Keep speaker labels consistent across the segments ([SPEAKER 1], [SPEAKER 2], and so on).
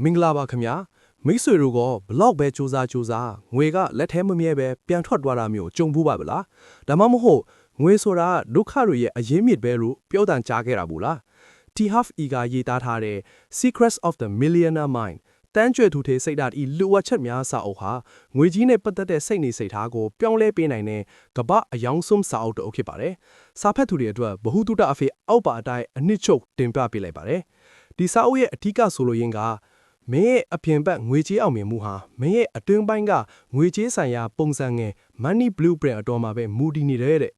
[SPEAKER 1] မင်္ဂလာပါခင်ဗျာမိတ်ဆွေတို့ကဘလောက်ပဲစူးစမ်းငွေကလက်ထဲမမြဲပဲပြန်ထွက်သွားတာမျိုးကြုံဘူးပါဗလားဒါမှမဟုတ်ငွေဆိုတာဒုက္ခတွေရဲ့အရင်းမြစ်ပဲလို့ပြောတန်ကြားခဲ့တာဘူးလား T Half E ကရေးသားထားတဲ့ Secrets of the Millionaire Mind တန်းကျွယ်သူတွေစိတ်ဓာတ်ဤလူဝတ်ချက်များစာအုပ်ဟာငွေကြီးနဲ့ပတ်သက်တဲ့စိတ်နေစိတ်ထားကိုပြောင်းလဲပေးနိုင်တဲ့ကမ္ဘာအယောင်ဆုံးစာအုပ်တစ်အုပ်ဖြစ်ပါတယ်စာဖတ်သူတွေအတွက်ဘ ഹു တုတအဖေအောက်ပါအတိုင်းအနှစ်ချုပ်တင်ပြပေးလိုက်ပါတယ်ဒီစာအုပ်ရဲ့အထူးကဆိုလိုရင်းကမင်းရဲ့အပြင်ဘက်ငွေကြေးအောင်မြင်မှုဟာမင်းရဲ့အတွင်းပိုင်းကငွေကြေးဆိုင်ရာပုံစံငယ် Money Blueprint အတော်မှာပဲမူတည်နေတဲ့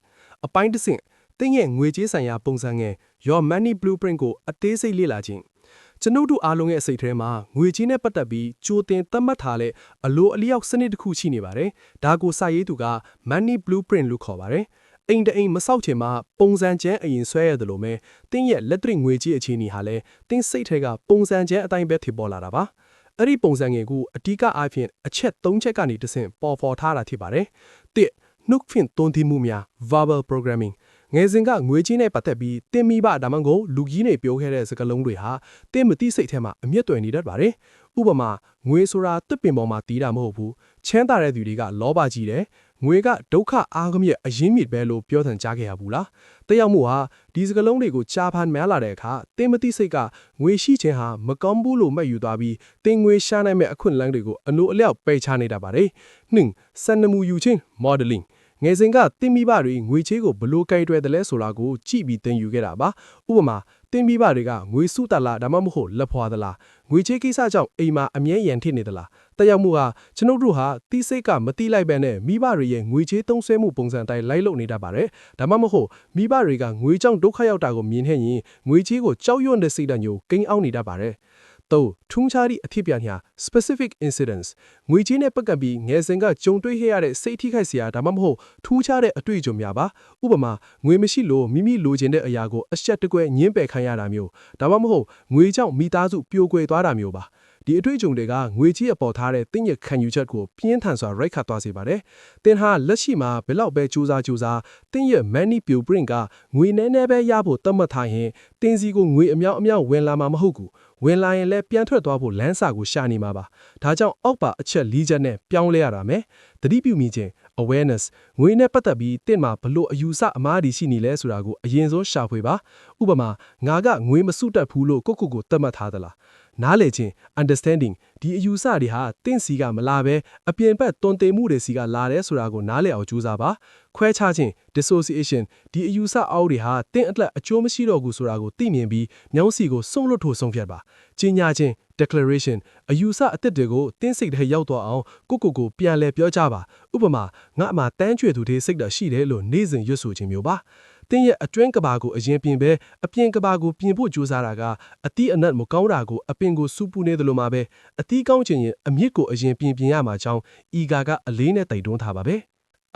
[SPEAKER 1] အပိုင်းတစ်ဆင့်တင်းရဲ့ငွေကြေးဆိုင်ရာပုံစံငယ် Your Money Blueprint ကိုအသေးစိတ်လေ့လာခြင်းကျွန်ုပ်တို့အားလုံးရဲ့စိတ်ထဲမှာငွေကြေးနဲ့ပတ်သက်ပြီးကြိုတင်သတ်မှတ်ထားတဲ့အလိုအလျောက်စနစ်တစ်ခုရှိနေပါတယ်ဒါကိုစာရေးသူက Money Blueprint လို့ခေါ်ပါတယ်အိမ်တအိမ်မဆောက်ချင်မှပုံစံကျန်းအရင်ဆွဲရတယ်လို့ပဲတင်းရဲ့လက်တွေ့ငွေကြေးအခြေအနေဟာလည်းတင်းစိတ်ထဲကပုံစံကျန်းအတိုင်းပဲဖြစ်ပေါ်လာတာပါအဲ့ဒီပုံစံငယ်ကိုအဓိကအားဖြင့်အချက်၃ချက်ကနေတဆင့်ပေါ်ဖော်ထားတာဖြစ်ပါတယ်၁နှုတ်ဖြင့်တွန်းတီးမှုများ verbal programming ငယ်စဉ်ကငွေကြေးနဲ့ပတ်သက်ပြီးတင်းမိဘဒါမှမဟုတ်လူကြီးတွေပြောခဲ့တဲ့စကားလုံးတွေဟာတင်းမသိစိတ်ထဲမှာအမြင့်တွယ်နေတတ်ပါတယ်ဥပမာငွေဆိုတာတစ်ပင်ပေါ်မှာတီးတာမဟုတ်ဘူးချမ်းသာတဲ့သူတွေကလောဘကြီးတယ်ငွေကဒုက္ခအားကမြအရင်းမြစ်ပဲလို့ပြောထန်ကြားခဲ့ရဘူးလားတယောက်မှုဟာဒီစကလုံးတွေကိုကြားဖန်များလာတဲ့အခါတင်းမသိစိတ်ကငွေရှိခြင်းဟာမကောင်းဘူးလို့မှတ်ယူသွားပြီးတင်းငွေရှာနိုင်မဲ့အခွင့်အလမ်းတွေကိုအလိုအလျောက်ပယ်ချနေတာပါတယ်နှင့်စံနမူယူခြင်း modeling ငယ်စဉ်ကတင်းမိဘတွေငွေချေးကိုဘလို့ကြိုက်တွယ်တယ်လဲဆိုတာကိုကြည့်ပြီးသင်ယူခဲ့တာပါဥပမာတင်းမိဘတွေကငွေစုတလားဒါမှမဟုတ်လက်ဖွာသလားငွေချေးကိစ္စကြောင့်အိမ်မှာအမြဲရန်ထိနေသလားတယောက်မှုဟာကျွန်ုပ်တို့ဟာတိစိတ်ကမတိလိုက်ပဲနဲ့မိဘတွေရဲ့ငွေချေးသုံးဆွဲမှုပုံစံတိုင်းလိုက်လုပ်နေတတ်ပါတယ်ဒါမှမဟုတ်မိဘတွေကငွေကြောင့်ဒုက္ခရောက်တာကိုမြင်ခဲ့ရင်ငွေချေးကိုကြောက်ရွံ့တဲ့စိတ်ဓာတ်မျိုးကိန်းအောင်နေတတ်ပါတယ်တော့ထုံးခြားသည့်အဖြစ်ပြညာ specific incidents ငွေကြေးနဲ့ပတ်သက်ပြီးငယ်စဉ်ကကြုံတွေ့ခဲ့ရတဲ့စိတ်ထိခိုက်စရာဒါမှမဟုတ်ထူးခြားတဲ့အတွေ့အကြုံများပါဥပမာငွေမရှိလို့မိမိလိုချင်တဲ့အရာကိုအဆက်တကွဲညှင်းပယ်ခံရတာမျိုးဒါမှမဟုတ်ငွေကြောင့်မိသားစုပြိုကွယ်သွားတာမျိုးပါဒီအတွေ့အကြုံတွေကငွေကြေးအပေါ်ထားတဲ့တင်းရခံယူချက်ကိုပြင်းထန်စွာရိုက်ခတ်သွားစေပါတယ်။တင်းဟာလက်ရှိမှာဘယ်လောက်ပဲစူးစမ်းတင်းရ Money Blueprint ကငွေနည်းနည်းပဲရဖို့သတ်မှတ်ထားရင်တင်းစီကိုငွေအမြောက်အများဝင်လာမှာမဟုတ်ဘူး။ဝင်လာရင်လည်းပြန်ထွက်သွားဖို့လမ်းစာကိုရှာနေမှာပါ။ဒါကြောင့်အောက်ပါအချက်၄ချက်နဲ့ပြောင်းလဲရတာမယ်။သတိပြုမိခြင်း awareness ငွေနဲ့ပတ်သက်ပြီးတင်းမှာဘလို့အယူဆအမှားတွေရှိနေလဲဆိုတာကိုအရင်ဆုံးရှာဖွေပါ။ဥပမာငါကငွေမစုတတ်ဘူးလို့ကိုသတ်မှတ်ထားသလား။နားလည်ခြင်း understanding ဒီအယူဆတွေဟာတင့်စီကမလာပဲအပြင်ဘက်တွန်တင်မှုတွေစီကလာတယ်ဆိုတာကိုနားလည်အောင်ကြိုးစားပါခွဲခြားခြင်း dissociation ဒီအယူဆအောက်တွေဟာတင့်အလက်အကျိုးမရှိတော့ဘူးဆိုတာကိုသိမြင်ပြီးမြောင်းစီကိုစွန့်လွတ်ထို့ဆုံးဖြတ်ပါကြီးညာခြင်း declaration အယူဆအသစ်တွေကိုတင်းစိတ်ထဲရောက်သွားအောင်ကိုပြန်လဲပြောကြပါဥပမာငါအမှာတန်းကျွေသူတွေစိတ်ဓာတ်ရှိတယ်လို့နေ့စဉ်ရွတ်ဆိုခြင်းမျိုးပါတင်းရဲ့အတွင်းကဘာကိုအရင်ပြင်ပဲအပြင်ကဘာကိုပြင်ဖို့ကြိုးစားတာကအတိအနက်မကောင်းတာကိုအပင်ကိုစူပူနေတယ်လို့မှာပဲအတိကောင်းခြင်းရင်အမြစ်ကိုအရင်ပြင်ရမှာကြောင်းဤကအလေးနဲ့တိုက်တွန်းထားပါပဲ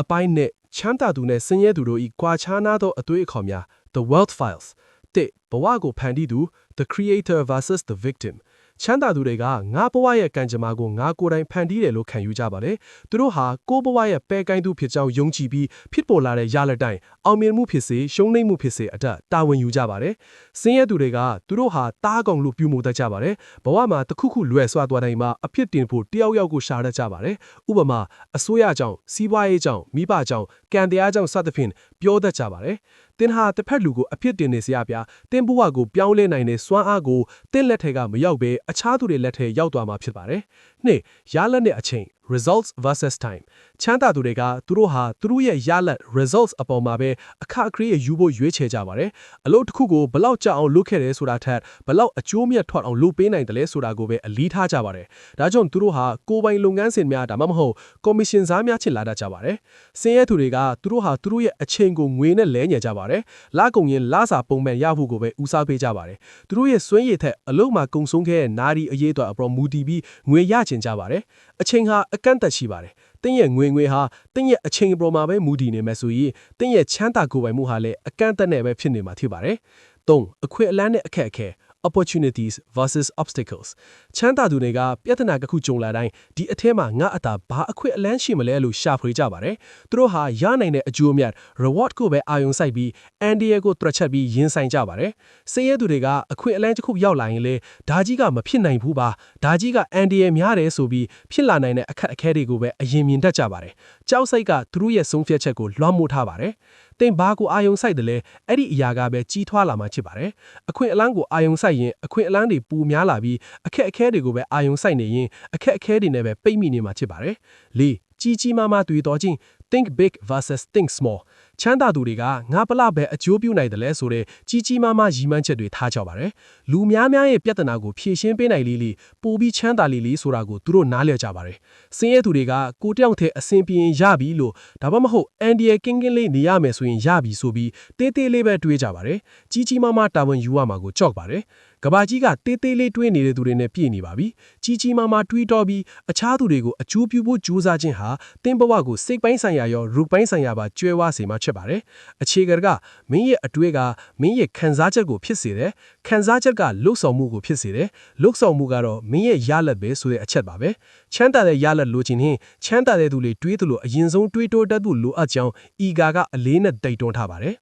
[SPEAKER 1] အပိုင်းနဲ့ချမ်းသာသူနဲ့ဆင်းရဲသူတို့ဤကွာခြားနာသောအသွေးအခေါ်များ The Wealth Files တဲ့ဘဝကိုဖန်တီးသူ The Creator versus the Victimချမ်းသာသူတွေကငါဘဝရဲ့ကံကြမ္မာကိုငါကိုယ်တိုင်ဖန်တီးတယ်လို့ခံယူကြပါတယ်သူတို့ဟာကိုယ့်ဘဝရဲ့ပဲကိုင်းသူဖြစ်ကြောင်းယုံကြည်ပြီးဖြစ်ပေါ်လာတဲ့ရလဒ်တိုင်းအောင်မြင်မှုဖြစ်စေရှုံးနိမ့်မှုဖြစ်စေအတတ်တာဝန်ယူကြပါတယ်ဆင်းရဲသူတွေကသူတို့ဟာတားကောင်လို့ပြုမှုတတ်ကြပါတယ်ဘဝမှာတစ်ခုလွယ်ဆွသွားတိုင်းမှာအဖြစ်တင်ဖို့တယောက်ကိုရှာတတ်ကြပါတယ်ဥပမာအစိုးရကြောင့်စီးပွားရေးကြောင့်မိဘကြောင့်ကံတရားကြောင့်စသဖြင့်ပြောတတ်ကြပါတယ်တင်ဟာတစ်ဖက်လူကိုအဖြစ်တင်နေစရာပြတင်ဘဝကိုပြောင်းလဲနိုင်တဲ့စွမ်းအားကိုတင်လက်ထက်ကမရောက်ဘဲအခြားသူတွေလက်ထဲရောက်သွားမှာဖြစ်ပါတယ်။နှစ်ရလဒ်နဲ့အချိန် results versus time ချမ်းသာသူတွေကသူတို့ဟာသူတို့ရဲ့ရလဒ် results အပေါ်မှာပဲအခက်အခဲယူဖို့ရွေးချယ်ကြပါတယ်။အလုပ်တစ်ခုကိုဘလောက်ကြာအောင်လုပ်ခဲ့တယ်ဆိုတာထက်ဘလောက်အကျိုးမြတ်ထွက်အောင်လုပ်ပေးနိုင်တယ်လဲဆိုတာကိုပဲအလေးထားကြပါတယ်။ဒါကြောင့်သူတို့ဟာကိုယ်ပိုင်လုပ်ငန်းစဉ်များဒါမှမဟုတ်ကော်မရှင်စားများချစ်လာတတ်ကြပါတယ်။ဆင်းရဲသူတွေကသူတို့ဟာသူတို့ရဲ့အချိန်ကိုငွေနဲ့လဲညံကြပါတယ်။လကုန်ရင်လစာပုံမှန်ရဖို့ကိုပဲဦးစားပေးကြပါတယ်။သူတို့ရဲ့စွမ်းရည်ထက်အလုပ်မှာကုံဆုံးခဲ့တဲ့နာရီအရေးအတွက်အပေါ်မူတည်ပြီးငွေရချင်ကြပါတယ်။အချိန်ဟာအကန့်အသတ်ရှိပါတယ်။တင်းရဲ့ငွေဟာတင်းရဲ့အချိန်အပေါ်မှာပဲမူတည်နေမယ်ဆိုရင်တင်းရဲ့ချမ်းသာကိုယ်ပိုင်မှုဟာလည်းအကန့်အသတ်နဲ့ပဲဖြစ်နေမှာဖြစ်ပါတယ်။၃အခွင့်အလမ်းနဲ့အခက်အခဲ
[SPEAKER 2] opportunities versus obstacles ချမ်းသာသူတွေကပြဿနာတစ်ခုကြုံလာတိုင်းဒီအထဲမှာငါအတာဘာအခွင့်အလမ်းရှိမလဲလို့ရှာဖွေကြပါတယ်သူတို့ဟာရနိုင်တဲ့အကျိုးအမြတ် reward ကိုပဲအာရုံစိုက်ပြီး NDA ကိုတွက်ချက်ပြီးရင်ဆိုင်ကြပါတယ်စင်ရဲသူတွေကအခွင့်အလမ်းတစ်ခုရောက်လာရင်လေဒါကြီးကမဖြစ်နိုင်ဘူးပါဒါကြီးက NDA များတယ်ဆိုပြီးဖြစ်လာနိုင်တဲ့အခက်အခဲတွေကိုပဲအရင်မြင်တတ်ကြပါတယ်ကြောက်စိတ်ကသူတို့ရဲ့ဆုံးဖြတ်ချက်ကိုလွှမ်းမိုးထားပါတယ်တင်ဘာကိုအာယုံဆိုင်တယ်လဲအဲ့ဒီအရာကပဲကြီးထွားလာမှဖြစ်ပါတယ်အခွင့်အလမ်းကိုအာယုံဆိုင်ရင်အခွင့်အလမ်းတွေပူများလာပြီးအခက်အခဲတွေကိုပဲအာယုံဆိုင်နေရင်အခက်အခဲတွေနဲ့ပဲပိတ်မိနေမှာဖြစ်ပါတယ်လေးကြီးကြီးမားမားတွေ့တော်ချင်း think big versus think small ချမ်းသာသူတွေကငါပလပဲအကျိုးပြုနိုင်တယ်လဲဆိုတဲ့ကြီးကြီးမားမားရည်မှန်းချက်တွေထားကြပါတယ်လူများများရဲ့ပြဿနာကိုဖြေရှင်းပေးနိုင်လေးပိုပြီးချမ်းသာလေးဆိုတာကိုသူတို့နားလည်ကြပါတယ်စင်ရဲသူတွေကကိုတယောက်တည်းအဆင်ပြေရင်ရပြီလို့ဒါမှမဟုတ်အန်ဒီရဲ့ကင်းကင်းလေးနေရမယ်ဆိုရင်ရပြီဆိုပြီးတေးသေးလေးပဲတွေးကြပါတယ်ကြီးကြီးမားမားတာဝန်ယူရမှာကိုကြောက်ပါတယ်ကဘာကြီးကတေးသေးလေးတွေးနေတဲ့သူတွေနဲ့ပြည့်နေပါပြီကြီးကြီးမားမားတွေးတော့ပြီးအခြားသူတွေကိုအကျိုးပြုဖို့ကြိုးစားခြင်းဟာတင်းဘဝကိုစိတ်ပိုင်းဆိုင်ရာရောရုပ်ပိုင်းဆိုင်ရာပါကျွဲဝါစေမှာဖြစ်ပါတယ်အခြေခံကမင်းရဲ့အတွေ့ကမင်းရဲ့ခံစားချက်ကိုဖြစ်စေတယ်ခံစားချက်ကလှုပ်ဆောင်မှုကိုဖြစ်စေတယ်လှုပ်ဆောင်မှုကတော့မင်းရဲ့ရလဒ်ပဲဆိုတဲ့အချက်ပါပဲချမ်းသာတဲ့ရလဒ်လိုချင်ရင်ချမ်းသာတဲ့သူတွေတွေးသလိုအရင်ဆုံးတွေးတိုးတတ်သူလိုအပ်ကြောင်းဤကအလေးနဲ့တိုက်တွန်းထားပါတယ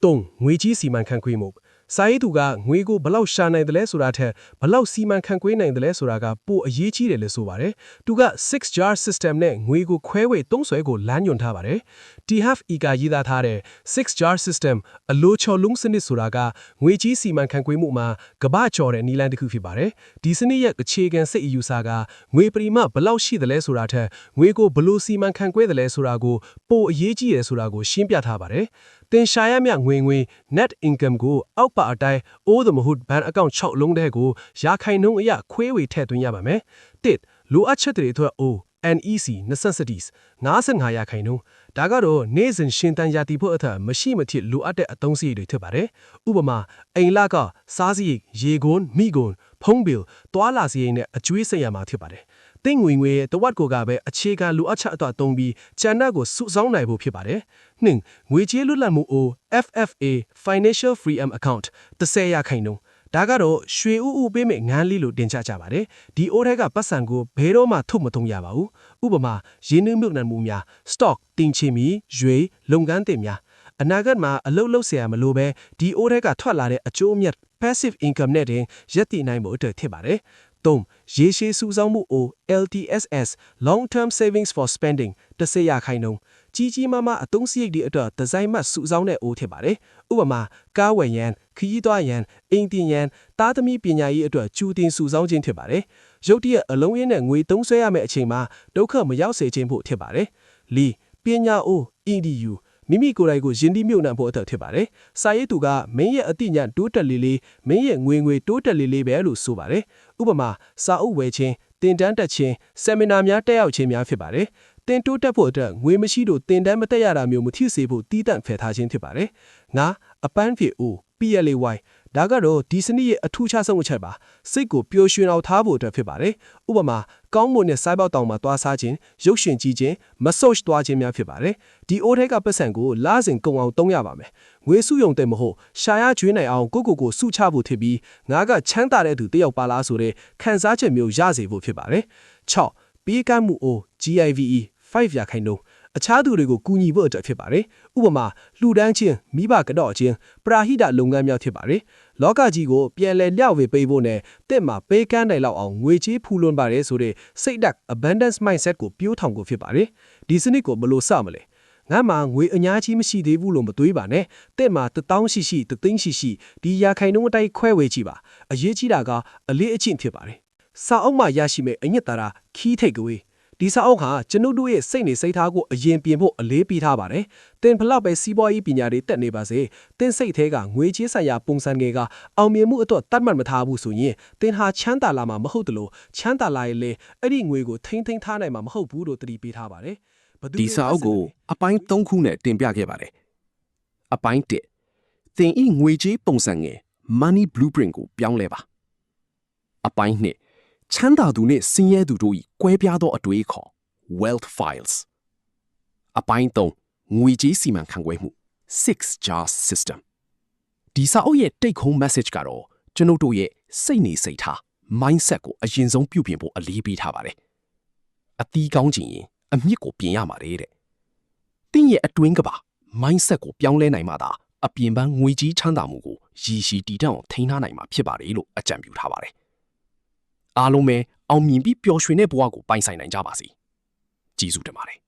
[SPEAKER 2] ်၃ငွေကြီးစီမံခန့်ခွဲမှုစာရေးသူကငွေကိုဘလောက်ရှာနိုင်တယ်လဲဆိုတာထက်ဘလောက်စီမံခန့်ခွဲနိုင်တယ်လဲဆိုတာကပိုအရေးကြီးတယ်လို့ဆိုပါတယ်သူက 6 jar system နဲ့ငွေကိုခွဲဝေသုံးစွဲကိုလမ်းညွှန်ထားပါတယ် THF ကရေးသားထားတဲ့6 jar system အလိုချော်လုံးစနစ်ဆိုတာကငွေကြီးစီမံခန့်ခွဲမှုမှာကမ္ဘာကျော်တဲ့နည်းလမ်းတစ်ခုဖြစ်ပါတယ်ဒီစနစ်ရဲ့အခြေခံစိတ်အယူဆကငွေပရိမာဘလောက်ရှိတယ်လဲဆိုတာထက်ငွေကိုဘလို့စီမံခန့်ခွဲတယ်လဲဆိုတာကိုပိုအရေးကြီးတယ်ဆိုတာကိုရှင်းပြထားပါတယ်တင်ရှာရမြငွေ net income ကိုအောက်ပါအတိုင်းအိုးသမဟုတ်ဘဏ်အကောင့်6လုံးတဲ့ကိုရာခိုင်နှုန်းအရခွဲဝေထည့်သွင်းရပါမယ်တစ်လိုအပ်ချက်တွေအတွက် O NEC necessities 55ရာခိုင်နှုန်းဒါကတော့နေ့စဉ်ရှင်းတန်းရည်ဖို့အထက်မရှိမဖြစ်လိုအပ်တဲ့အသုံးစရိတ်တွေဖြစ်ပါတယ်ဥပမာအိမ်လကစားစရိတ်ရေကုန်မိကုန်ဖုန်းဘီလ်တွာလာစရိတ်နဲ့အကျွေးစရမှာဖြစ်ပါတယ်တင်ငွေတဝက်ကိုကပဲအခြေခံလိုအပ်ချက်အတွက်သုံးပြီးကျန်တဲ့ကိုစုဆောင်းနိုင်ဖို့ဖြစ်ပါတယ်။နှင့်ငွေကြေးလွတ်လပ်မှု FFA Financial Freedom Account 30ရာခိုင်နှုန်းဒါကတော့ရွှေဥပေးမဲ့ငန်းလေးလို့တင်ချကြပါတယ်။ဒီအိုးထဲကပတ်စံကိုဘယ်တော့မှထုတ်မသုံးရပါဘူး။ဥပမာရင်းနှီးမြှုပ်နှံမှုများ stock တင်ချေမီရွေလုပ်ငန်းတင်များအနာဂတ်မှာအလုပ်လုပ်เสียမလို့ပဲဒီအိုးထဲကထွက်လာတဲ့အကျိုးအမြတ် passive income နဲ့တင်ရပ်တည်နိုင်ဖို့အတွက်ဖြစ်ပါတယ်။3ရေရှည်စုဆောင်းမှု LTSS Long Term Savings for Spending 30ရာခိုင်နှုန်းကြီးကြီးမားမားအသုံးစရိတ်တွေအတွက်ဒီဇိုင်းမှစုဆောင်းတဲ့အိုးဖြစ်ပါတယ်ဥပမာကားဝယ်ရန်ခရီးသွားရန်အိမ်တင်ရန်သားသမီးပညာရေးအတွက်ကျူတင်စုဆောင်းခြင်းဖြစ်ပါတယ်ရုတ်တရက်အလုံးရင်းနဲ့ငွေသုံးစွဲရမယ့်အချိန်မှာဒုက္ခမရောက်စေခြင်းဖို့ဖြစ်ပါတယ်၄ပညာအိုး EDUမိမိကိုယ်တိုင်ကိုယဉ်ဒီမြုပ်နှံဖို့အတွက်ဖြစ်ပါတယ်။စာရေးသူကမင်းရဲ့အသိဉာဏ်တိုးတက်လေးမင်းရဲ့ငွေတိုးတက်လေးပဲလို့ဆိုပါတယ်။ဥပမာစာအုပ်ဝယ်ခြင်းတင်တန်းတက်ခြင်းဆီမီနာများတက်ရောက်ခြင်းများဖြစ်ပါတယ်။တင်တိုးတက်ဖို့အတွက်ငွေမရှိလို့တင်တန်းမတက်ရတာမျိုးမဖြစ်စေဖို့တီးတန့်ဖယ်ထားခြင်းဖြစ်ပါတယ်။ငါအပန်းဖြေ O PLAY ဒါကတော့ဒီစနစ်ရဲ့အထူးခြားဆုံးအချက်ပါစိတ်ကိုပျော်ရွှင်အောင်ထားဖို့အတွက်ဖြစ်ပါတယ်ဥပမာကောင်းမွန်တဲ့စိုက်ပေါက်တောင်မှာသွားစားခြင်းရုပ်ရှင်ကြည့်ခြင်းမဆော့ချ်သွားခြင်းများဖြစ်ပါတယ်ဒီအိုးထဲကပတ်စံကိုလာစဉ်ကုံအောင်သုံးရပါမယ်ငွေစုယုံတဲ့မဟုတ်ရှာရကျွေးနိုင်အောင်ကိုစုချဖို့ဖြစ်ပြီးငါကချမ်းသာတဲ့သူတယောက်ပါလားဆိုတဲ့ခံစားချက်မျိုးရစေဖို့ဖြစ်ပါတယ်6ပေးကမ်းမှု O GIVE 5ရာခိုင်နှုန်းအခြားသူတွေကိုကူညီဖို့အတွက်ဖြစ်ပါတယ်။ဥပမာလှူဒန်းခြင်းမိဘကတော့ခြင်းပရာဟိတလုပ်ငန်းများဖြစ်ပါတယ်။လောကကြီးကိုပြန်လည်လျှောက်ဝေပေးဖို့နဲ့တစ်မှာပေးကမ်းနိုင်လောက်အောင်ငွေကြေးဖူလွန်ပါတယ်ဆိုတဲ့စိတ်ဓာတ် abundance mindset ကိုပြိုးထောင်ကိုဖြစ်ပါတယ်။ဒီစနစ်ကိုဘယ်လိုစမလဲ။ငါမှငွေအများကြီးမရှိသေးဘူးလို့မတွေးပါနဲ့။တစ်မှာ1000ရှိတသိန်းရှိဒီရာခိုင်နှုန်းအတိုင်းခွဲဝေကြည့်ပါ။အရေးကြီးတာကအလေးအကျင့်ဖြစ်ပါတယ်။စာအုပ်မှာရရှိမဲ့အညစ်တာ key takeawayဒီစာအုပ်ဟာကျွန်ုပ်တို့ရဲ့စိတ်နေစိတ်ထားကိုအရင်ပြင်ဖို့အလေးပေးထားပါတယ်။တင်ဖလောက်ပဲစီးပွားရေးပညာတွေတက်နေပါစေ။တင်စိတ်ထဲကငွေကြေးဆိုင်ရာပုံစံတွေကအောင်မြင်မှုအတွက်တတ်မှတ်မထားဘူးဆိုရင်တင်ဟာချမ်းသာလာမှာမဟုတ်တလို့ချမ်းသာလာရင်လေအဲ့ဒီငွေကိုထိန်းထားနိုင်မှာမဟုတ်ဘူးလို့သတိပေးထားပါတယ်
[SPEAKER 3] ။ဒီစာအုပ်ကိုအပိုင်း3ခုနဲ့တင်ပြခဲ့ပါတယ်။အပိုင်း1တင်ဤငွေကြေးပုံစံငယ် Money Blueprint ကိုပြောင်းလဲပါ။အပိုင်း2ချမ်းသာသူနဲ့ဆင်းရဲသူတို့၏ကွဲပြားသောအတွေးခေါ် Wealth Files အပိုင်း3ငွေကြေးစီမံခန့်ခွဲမှု 6 Jar System ဒီစာအုပ်ရဲ့ take home message ကတော့ ကျွန်ုပ်တို့ရဲ့စိတ်နေစိတ်ထား mindset ကိုအရင်ဆုံးပြုပြင်ဖို့အလေးပေးထားပါတယ်အသီးကောင်းခြင်းရင်အမြစ်ကိုပြင်ရမှာတဲ့တင်းရဲ့အတွင်းကပါ mindset ကိုပြောင်းလဲနိုင်မှသာအပြင်ပန်းငွေကြီးချမ်းသာမှုကိုရည်ရှိတည်တံ့အောင်ထိန်းထားနိုင်မှာဖြစ်ပါတယ်လို့အကြံပြုထားပါတယ်အားလုံးပဲအောင်မြင်ပြီးပျော်ရွှင်တဲ့ဘဝကိုပိုင်ဆိုင်နိုင်ကြပါစေကျေးဇူးတင်ပါတယ်